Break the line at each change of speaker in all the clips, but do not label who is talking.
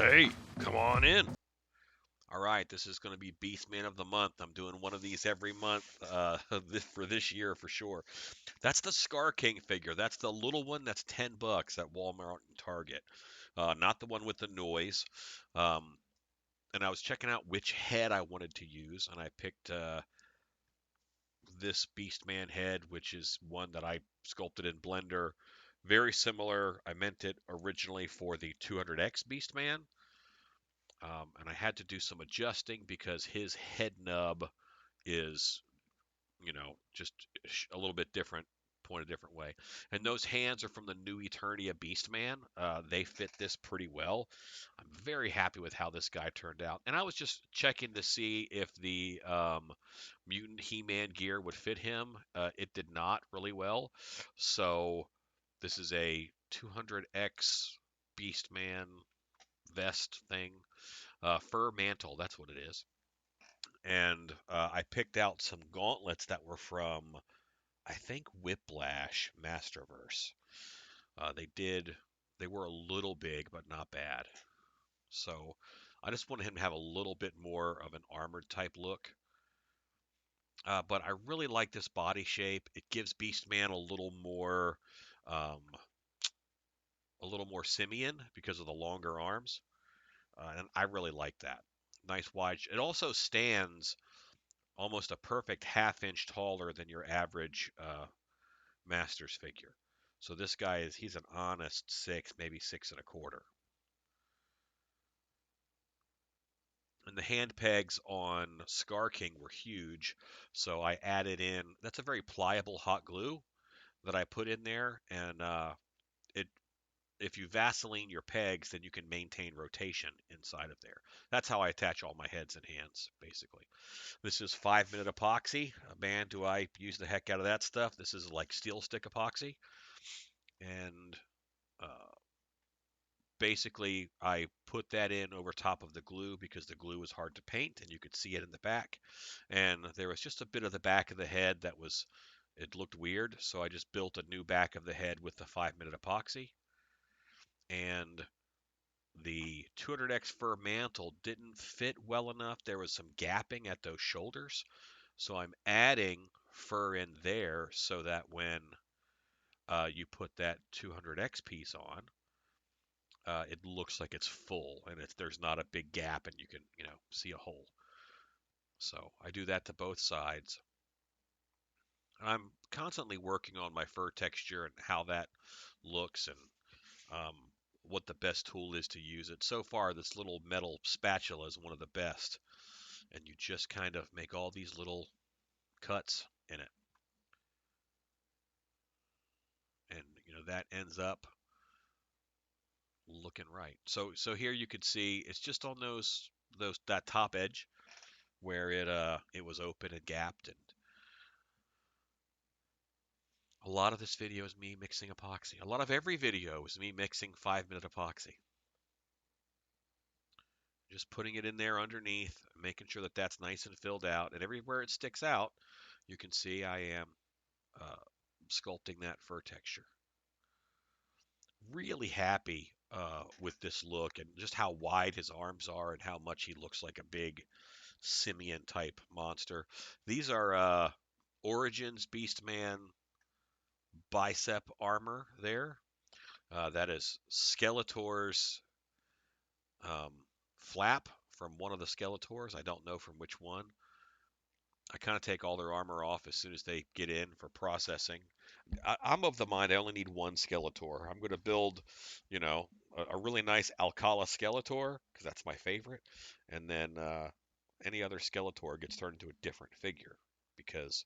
Hey, come on in. All right, this is going to be Beastman of the Month. I'm doing one of these every month for this year for sure. That's the Scar King figure. That's the little one that's $10 at Walmart and Target. Not the one with the noise. Um, and I was checking out which head I wanted to use, and I picked this Beastman head, which is one that I sculpted in Blender. Very similar. I meant it originally for the 200X Beastman. And I had to do some adjusting because his head nub is, just a little bit different, point a different way. And those hands are from the new Eternia Beastman. They fit this pretty well. I'm very happy with how this guy turned out. And I was just checking to see if the Mutant He-Man gear would fit him. It did not really well. So this is a 200X Beastman vest thing. Fur mantle, that's what it is. And I picked out some gauntlets that were from, I think, Whiplash Masterverse. They did, they were a little big, but not bad. So I just wanted him to have a little bit more of an armored type look. But I really like this body shape. It gives Beastman um, a little more simian because of the longer arms, and I really like that. Nice wide. It also stands almost a perfect half-inch taller than your average Masters figure. So this guy he's an honest 6, maybe 6 1/4. And the hand pegs on Scar King were huge, so I added in. That's a very pliable hot glue that I put in there, and it if you Vaseline your pegs, then you can maintain rotation inside of there. That's how I attach all my heads and hands, basically. This is 5-minute epoxy. Man, do I use the heck out of that stuff. This is like steel stick epoxy. And uh, basically, I put that in over top of the glue because the glue was hard to paint and you could see it in the back. And there was just a bit of the back of the head it looked weird. So I just built a new back of the head with the 5-minute epoxy. And the 200X fur mantle didn't fit well enough. There was some gapping at those shoulders. So I'm adding fur in there so that when you put that 200X piece on, it looks like it's full and there's not a big gap and you can, see a hole. So I do that to both sides. I'm constantly working on my fur texture and how that looks and um, what the best tool is to use it. So far, this little metal spatula is one of the best. And you just kind of make all these little cuts in it. And, that ends up looking right. So here you could see it's just on those that top edge where it was open and gapped, and a lot of this video is me mixing epoxy. A lot of every video is me mixing 5-minute epoxy. Just putting it in there underneath, making sure that that's nice and filled out, and everywhere it sticks out, you can see I am uh, sculpting that fur texture. Really happy with this look and just how wide his arms are and how much he looks like a big simian type monster. These are Origins Beastman bicep armor there. That is Skeletor's um, flap from one of the Skeletors. I don't know from which one. I kind of take all their armor off as soon as they get in for processing. I'm of the mind I only need one Skeletor. I'm going to build, a really nice Alcala Skeletor because that's my favorite, and then any other Skeletor gets turned into a different figure because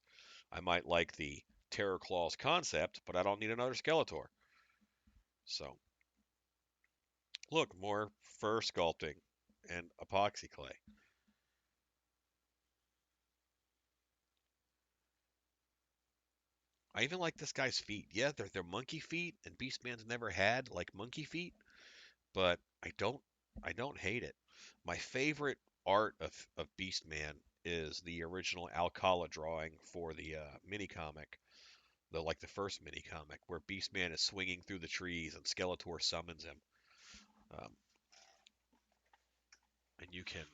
I might like the Terror Claws concept, but I don't need another Skeletor. So look, more fur sculpting and epoxy clay. I even like this guy's feet. Yeah, they're monkey feet, and Beastman's never had like monkey feet, but I don't hate it. My favorite art of Beastman is the original Alcala drawing for the mini comic, the first mini comic where Beastman is swinging through the trees and Skeletor summons him. Um, and you can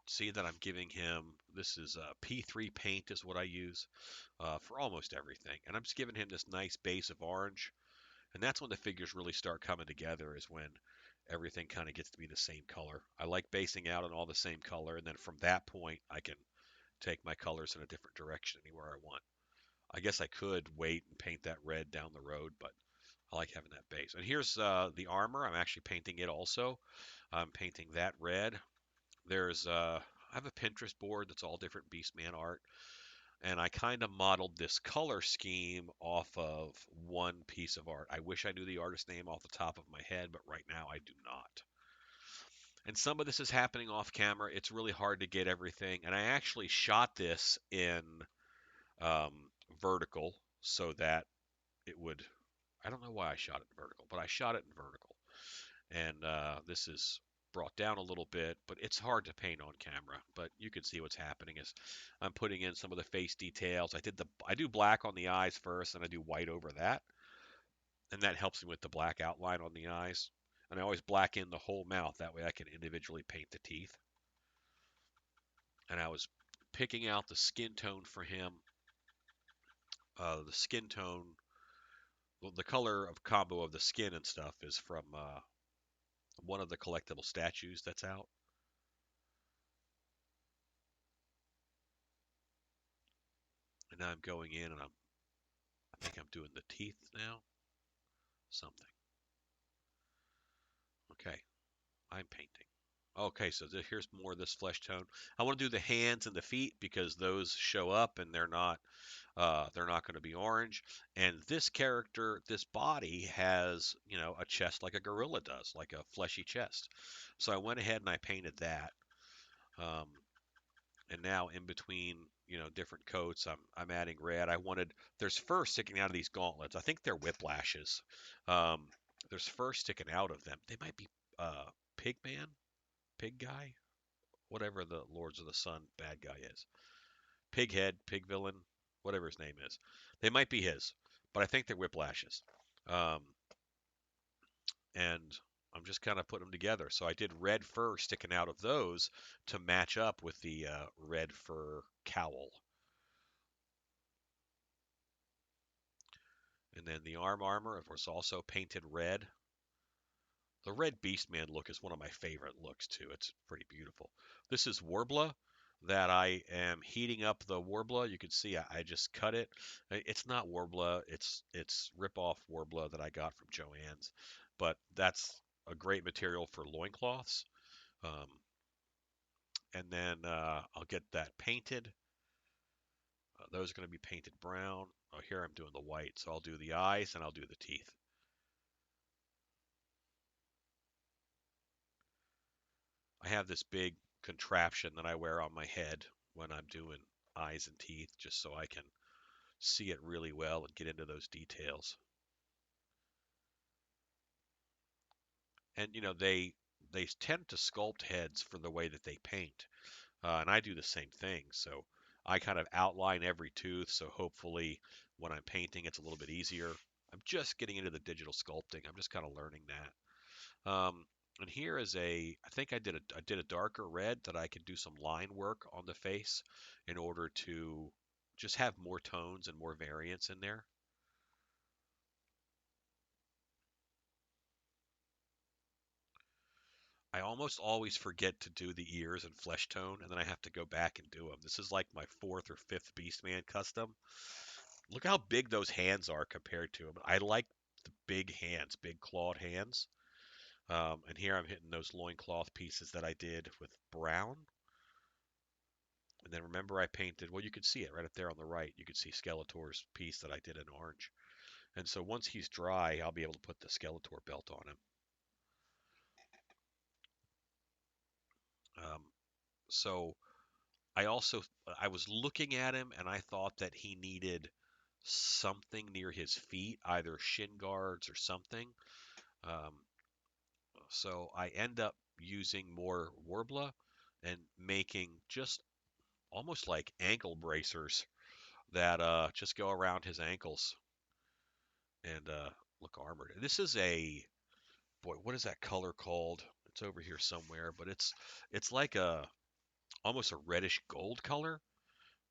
see that I'm giving him, this is P3 paint is what I use for almost everything. And I'm just giving him this nice base of orange. And that's when the figures really start coming together, is when everything kind of gets to be the same color. I like basing out on all the same color, and then from that point, I can take my colors in a different direction anywhere I want. I guess I could wait and paint that red down the road, but I like having that base. And here's the armor. I'm actually painting it also. I'm painting that red. There's I have a Pinterest board that's all different Beastman art, and I kind of modeled this color scheme off of one piece of art. I wish I knew the artist name off the top of my head, but right now I do not. And some of this is happening off camera. It's really hard to get everything. And I actually shot this in um, vertical so that it would. I don't know why I shot it in vertical, but I shot it in vertical. And this is brought down a little bit, but it's hard to paint on camera. But you can see what's happening is I'm putting in some of the face details. I do black on the eyes first, and I do white over that, and that helps me with the black outline on the eyes. And I always black in the whole mouth. That way I can individually paint the teeth. And I was picking out the skin tone for him. The skin tone, well, the color of combo of the skin and stuff is from one of the collectible statues that's out. And now I'm going in and I think I'm doing the teeth now. Something. Okay, I'm painting. Okay, so here's more of this flesh tone. I want to do the hands and the feet because those show up and they're not going to be orange. And this character, this body has, a chest like a gorilla does, like a fleshy chest. So I went ahead and I painted that. Um, and now in between, different coats, I'm adding red. There's fur sticking out of these gauntlets. I think they're whiplashes. Um, there's fur sticking out of them. They might be uh, pig man, pig guy, whatever the Lords of the Sun bad guy is. Pig head, pig villain, whatever his name is. They might be his, but I think they're whiplashes. Um, and I'm just kind of putting them together. So I did red fur sticking out of those to match up with the red fur cowl. And then the armor was also painted red. The red Beastman look is one of my favorite looks too. It's pretty beautiful. This is Warbler that I am heating up the Warbler. You can see I just cut it. It's not Warbler. It's rip-off Warbler that I got from Joann's, but that's a great material for loincloths. Um, and then I'll get that painted. Those are going to be painted brown. Oh, here I'm doing the white, so I'll do the eyes and I'll do the teeth. I have this big contraption that I wear on my head when I'm doing eyes and teeth, just so I can see it really well and get into those details. And they tend to sculpt heads for the way that they paint, and I do the same thing. So I kind of outline every tooth, so hopefully when I'm painting, it's a little bit easier. I'm just getting into the digital sculpting. I'm just kind of learning that. And here is I think I did a darker red that I could do some line work on the face in order to just have more tones and more variance in there. I almost always forget to do the ears and flesh tone, and then I have to go back and do them. This is like my fourth or fifth Beastman custom. Look how big those hands are compared to them. I like the big hands, big clawed hands. And here I'm hitting those loincloth pieces that I did with brown. And then remember I painted, well, you could see it right up there on the right. You could see Skeletor's piece that I did in orange. And so once he's dry, I'll be able to put the Skeletor belt on him. Um, so I was looking at him and I thought that he needed something near his feet, either shin guards or something. Um, so I end up using more Warbler and making just almost like ankle bracers that just go around his ankles and look armored. This is a boy. What is that color called? It's over here somewhere, but it's like a almost a reddish gold color,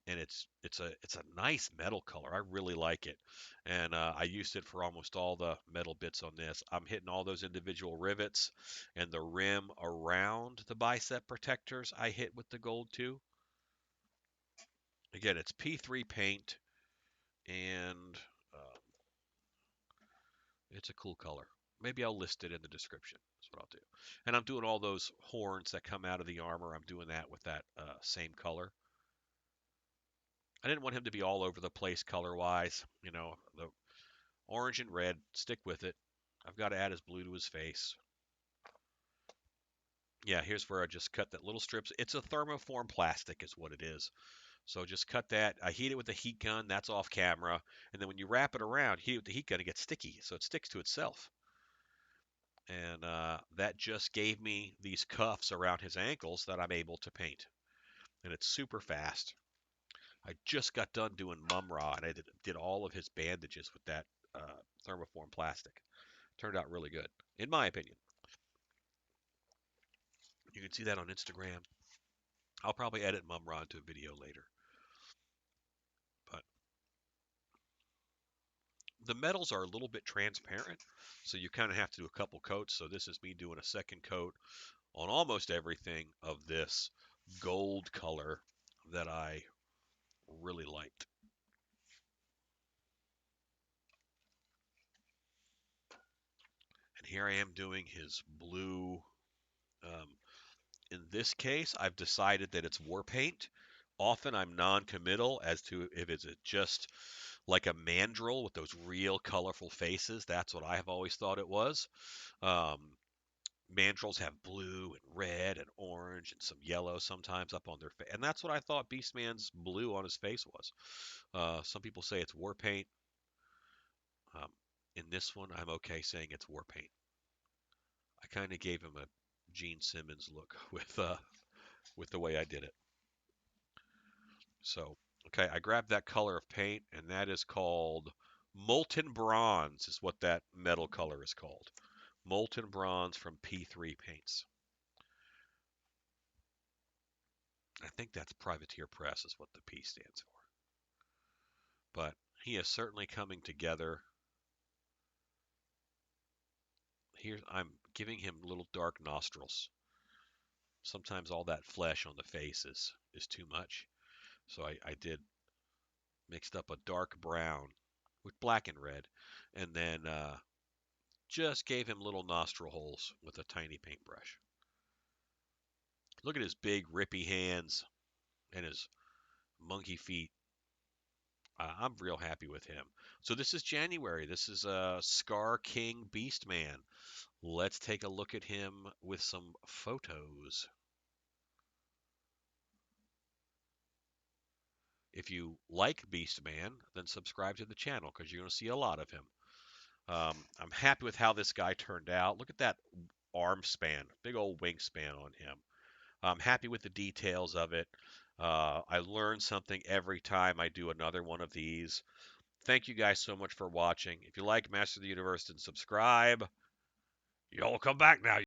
and it's a nice metal color. I really like it, and I used it for almost all the metal bits on this. I'm hitting all those individual rivets, and the rim around the bicep protectors I hit with the gold too. Again, it's P3 paint, and it's a cool color. Maybe I'll list it in the description. That's what I'll do. And I'm doing all those horns that come out of the armor. I'm doing that with that same color. I didn't want him to be all over the place color wise. You know, the orange and red, stick with it. I've got to add his blue to his face. Yeah, here's where I just cut that little strips. It's a thermoform plastic is what it is. So just cut that. I heat it with a heat gun. That's off camera. And then when you wrap it around, heat it with the heat gun, it gets sticky. So it sticks to itself. And that just gave me these cuffs around his ankles that I'm able to paint. And it's super fast. I just got done doing Mumra, and I did all of his bandages with that thermoform plastic. Turned out really good, in my opinion. You can see that on Instagram. I'll probably edit Mumra into a video later. But the metals are a little bit transparent, so you kind of have to do a couple coats. So this is me doing a second coat on almost everything of this gold color that I really liked. And here I am doing his blue. Um, in this case, I've decided that it's war paint. Often I'm non-committal as to if it's just like a mandrill with those real colorful faces. That's what I have always thought it was. Um, Mandrills have blue and red and orange and some yellow sometimes up on their face, and that's what I thought Beastman's blue on his face was. Some people say it's war paint. Um, in this one, I'm okay saying it's war paint. I kind of gave him a Gene Simmons look with the way I did it. So, okay, I grabbed that color of paint, and that is called Molten Bronze, is what that metal color is called. Molten Bronze from P3 Paints. I think that's Privateer Press is what the P stands for. But he is certainly coming together. Here, I'm giving him little dark nostrils. Sometimes all that flesh on the face is too much. So I did mixed up a dark brown with black and red, and then just gave him little nostril holes with a tiny paintbrush. Look at his big rippy hands and his monkey feet. I'm real happy with him. So this is January. This is Scar King Beastman. Let's take a look at him with some photos. If you like Beastman, then subscribe to the channel because you're going to see a lot of him. I'm happy with how this guy turned out. Look at that arm span, big old wingspan on him. I'm happy with the details of it. I learn something every time I do another one of these. Thank you guys so much for watching. If you like Master of the Universe, then subscribe. Y'all come back now.